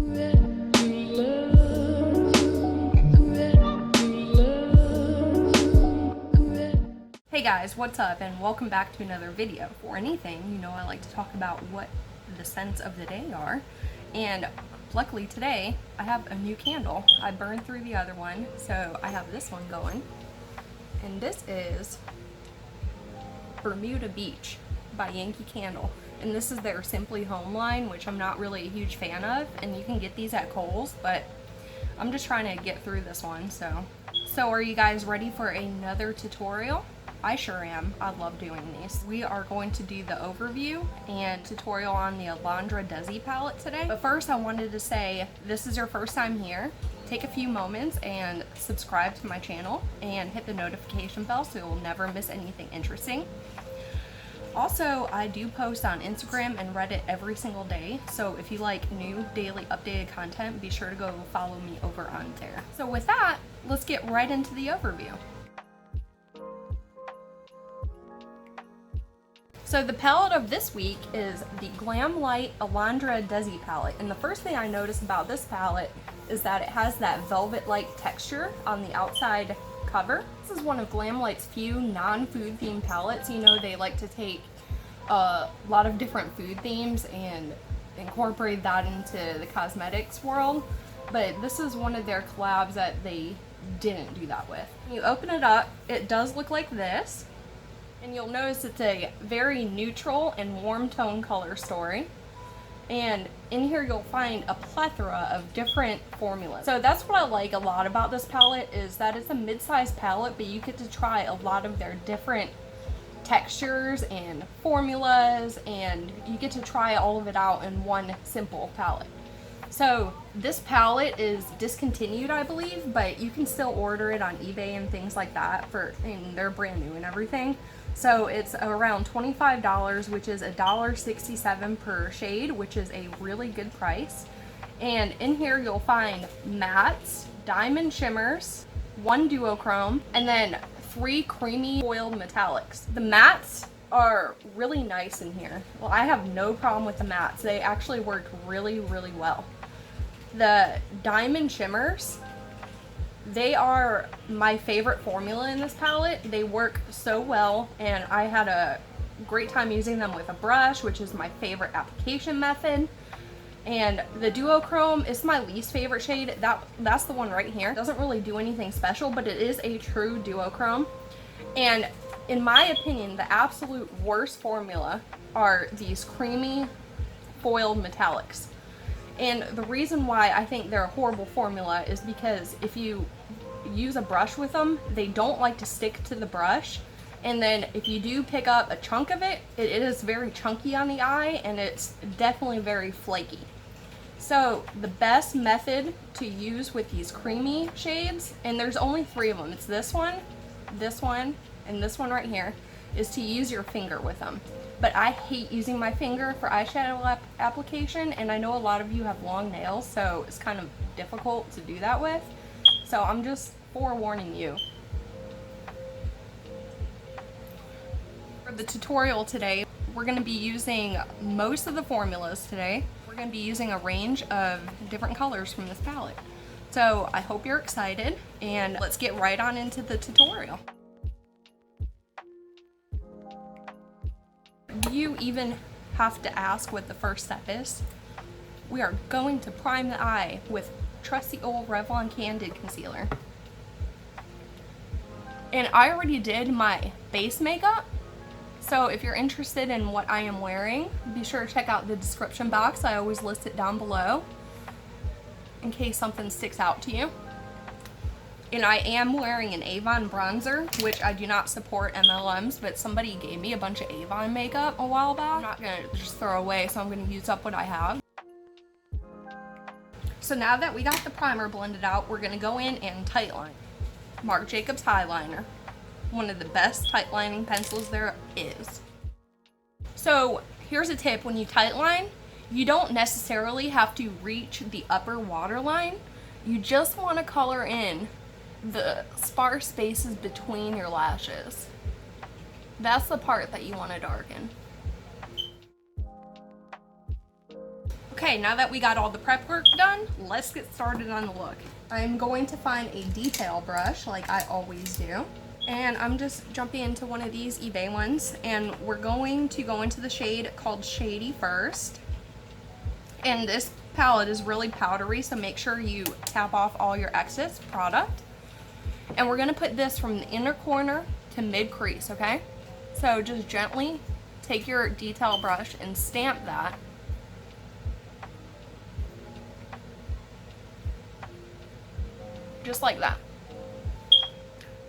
Hey guys, what's up and welcome back to another video. For anything, you know I like to talk about what the scents of the day are, and luckily today I have a new candle. I burned through the other one, so I have this one going, and this is Bermuda Beach by Yankee Candle, and this is their Simply Home line, which I'm not really a huge fan of, and you can get these at Kohl's, but I'm just trying to get through this one. So are you guys ready for another tutorial? I sure am. I love doing these. We are going to do the overview and tutorial on the Alondra Dessy palette today. But first I wanted to say, this is your first time here, take a few moments and subscribe to my channel and hit the notification bell so you'll never miss anything interesting. Also, I do post on Instagram and Reddit every single day, so if you like new daily updated content, be sure to go follow me over on there. So with that, let's get right into the overview. So the palette of this week is the Glamlite Alondra Dessy palette, and the first thing I noticed about this palette is that it has that velvet-like texture on the outside cover. This is one of Glamlite's few non-food themed palettes. You know, they like to take a lot of different food themes and incorporate that into the cosmetics world, but this is one of their collabs that they didn't do that with. When you open it up, it does look like this. And you'll notice it's a very neutral and warm tone color story. And in here you'll find a plethora of different formulas. So that's what I like a lot about this palette, is that it's a mid-sized palette, but you get to try a lot of their different textures and formulas, and you get to try all of it out in one simple palette. So this palette is discontinued, I believe, but you can still order it on eBay and things like that, and they're brand new and everything. So it's around $25, which is $1.67 per shade, which is a really good price. And in here you'll find mattes, diamond shimmers, 1 duochrome, and then 3 creamy foiled metallics. The mattes are really nice in here. Well, I have no problem with the mattes. They actually worked really, really well. The diamond shimmers, they are my favorite formula in this palette. They work so well, and I had a great time using them with a brush, which is my favorite application method. And the duochrome is my least favorite shade. That's the one right here. It doesn't really do anything special, but it is a true duochrome. And in my opinion, the absolute worst formula are these creamy foiled metallics. And the reason why I think they're a horrible formula is because if you use a brush with them, they don't like to stick to the brush. And then if you do pick up a chunk of it, it is very chunky on the eye, and it's definitely very flaky. So the best method to use with these creamy shades, and there's only 3 of them, it's this one, and this one right here, is to use your finger with them. But I hate using my finger for eyeshadow application, and I know a lot of you have long nails, so it's kind of difficult to do that with. So I'm just forewarning you. For the tutorial today, we're going to be using most of the formulas today. We're going to be using a range of different colors from this palette. So I hope you're excited, and let's get right on into the tutorial. Do you even have to ask what the first step is? We are going to prime the eye with trusty old Revlon Candid Concealer. And I already did my base makeup, so if you're interested in what I am wearing, be sure to check out the description box. I always list it down below in case something sticks out to you. And I am wearing an Avon bronzer, which I do not support MLMs, but somebody gave me a bunch of Avon makeup a while back. I'm not gonna just throw away, so I'm gonna use up what I have. So now that we got the primer blended out, we're gonna go in and tightline. Marc Jacobs Highliner, one of the best tightlining pencils there is. So here's a tip: when you tightline, you don't necessarily have to reach the upper waterline. You just wanna color in the sparse spaces between your lashes. That's the part that you want to darken. Okay, now that we got all the prep work done, let's get started on the look. I'm going to find a detail brush like I always do. And I'm just jumping into one of these eBay ones, and we're going to go into the shade called Shady first. And this palette is really powdery, so make sure you tap off all your excess product. And we're gonna put this from the inner corner to mid crease, okay? So just gently take your detail brush and stamp that. Just like that.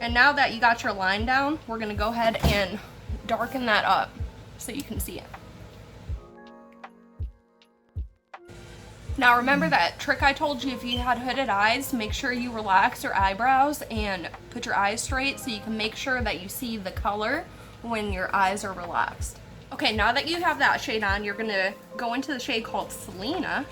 And now that you got your line down, we're gonna go ahead and darken that up so you can see it. Now remember that trick I told you if you had hooded eyes, make sure you relax your eyebrows and put your eyes straight so you can make sure that you see the color when your eyes are relaxed. Okay, now that you have that shade on, you're gonna go into the shade called Selena.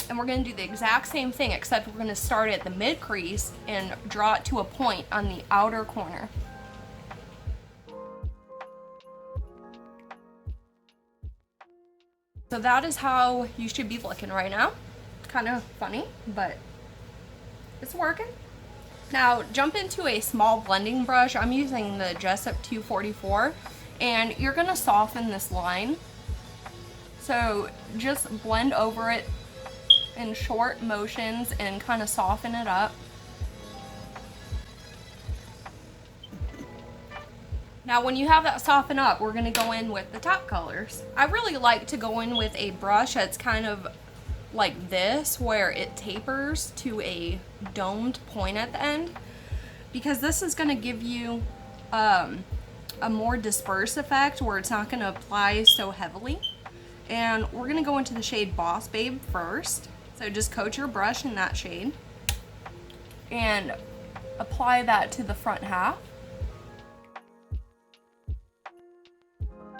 And we're gonna do the exact same thing, except we're gonna start at the mid crease and draw it to a point on the outer corner. So that is how you should be looking right now. Kind of funny, but it's working. Now jump into a small blending brush. I'm using the Jessup 244, and you're gonna soften this line. So just blend over it in short motions and kind of soften it up. Now when you have that soften up, we're gonna go in with the top colors. I really like to go in with a brush that's kind of like this, where it tapers to a domed point at the end, because this is gonna give you a more dispersed effect where it's not gonna apply so heavily. And we're gonna go into the shade Boss Babe first. So just coat your brush in that shade and apply that to the front half.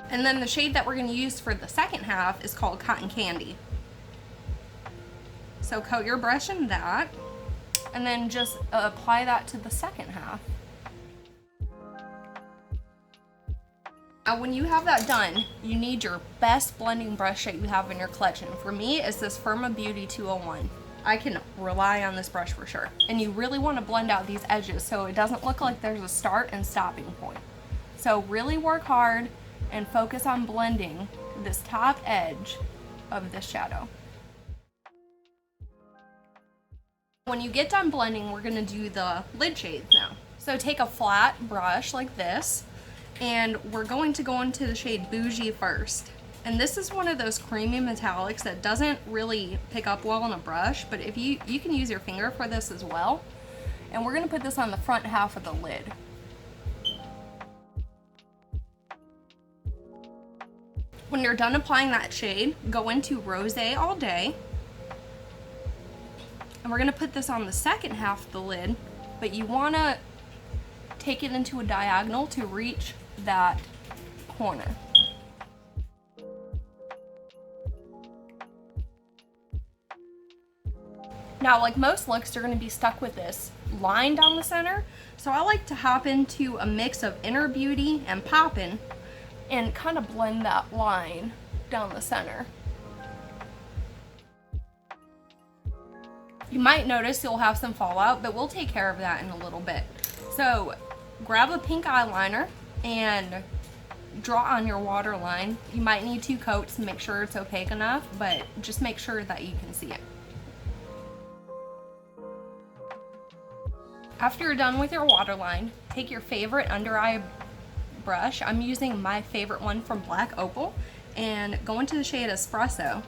And then the shade that we're going to use for the second half is called Cotton Candy. So coat your brush in that and then just apply that to the second half. Now when you have that done, you need your best blending brush that you have in your collection. For me, it's this Firma Beauty 201. I can rely on this brush for sure. And you really want to blend out these edges so it doesn't look like there's a start and stopping point. So really work hard and focus on blending this top edge of this shadow. When you get done blending, we're going to do the lid shades now. So take a flat brush like this, and we're going to go into the shade Bougie first. And this is one of those creamy metallics that doesn't really pick up well on a brush, but if you can use your finger for this as well. And we're gonna put this on the front half of the lid. When you're done applying that shade, go into Rosé All Day. And we're gonna put this on the second half of the lid, but you wanna take it into a diagonal to reach that corner. Now, like most looks, you're going to be stuck with this line down the center. So I like to hop into a mix of Inner Beauty and Poppin' and kind of blend that line down the center. You might notice you'll have some fallout, but we'll take care of that in a little bit. So grab a pink eyeliner and draw on your waterline. You might need 2 coats to make sure it's opaque enough, but just make sure that you can see it. After you're done with your waterline, take your favorite under eye brush. I'm using my favorite one from Black Opal, and go into the shade Espresso.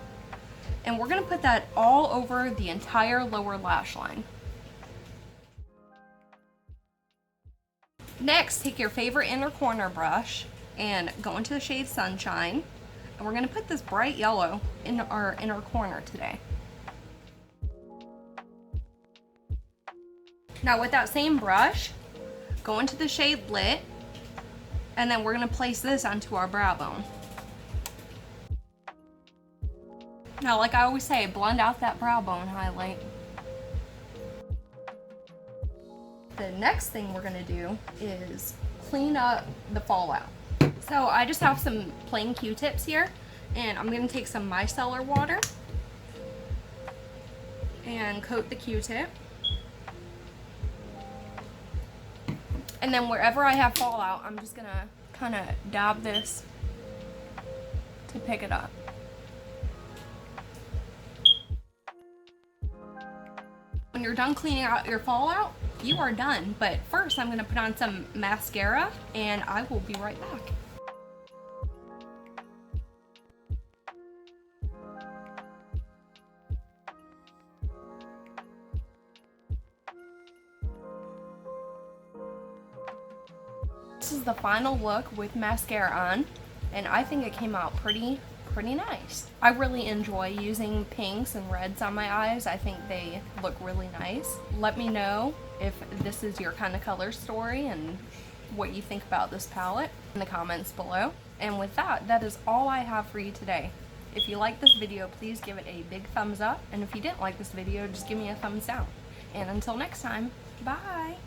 And we're gonna put that all over the entire lower lash line. Next, take your favorite inner corner brush and go into the shade Sunshine. And we're gonna put this bright yellow in our inner corner today. Now with that same brush, go into the shade Lit, and then we're gonna place this onto our brow bone. Now, like I always say, blend out that brow bone highlight. The next thing we're gonna do is clean up the fallout. So I just have some plain Q-tips here, And I'm gonna take some micellar water and coat the Q-tip. And then wherever I have fallout, I'm just gonna kind of dab this to pick it up. When you're done cleaning out your fallout, you are done. But first I'm gonna put on some mascara and I will be right back. This is the final look with mascara on, and I think it came out pretty nice. I really enjoy using pinks and reds on my eyes. I think they look really nice. Let me know if this is your kind of color story and what you think about this palette in the comments below. And with that, that is all I have for you today. If you like this video, please give it a big thumbs up, and if you didn't like this video, just give me a thumbs down. And until next time, bye!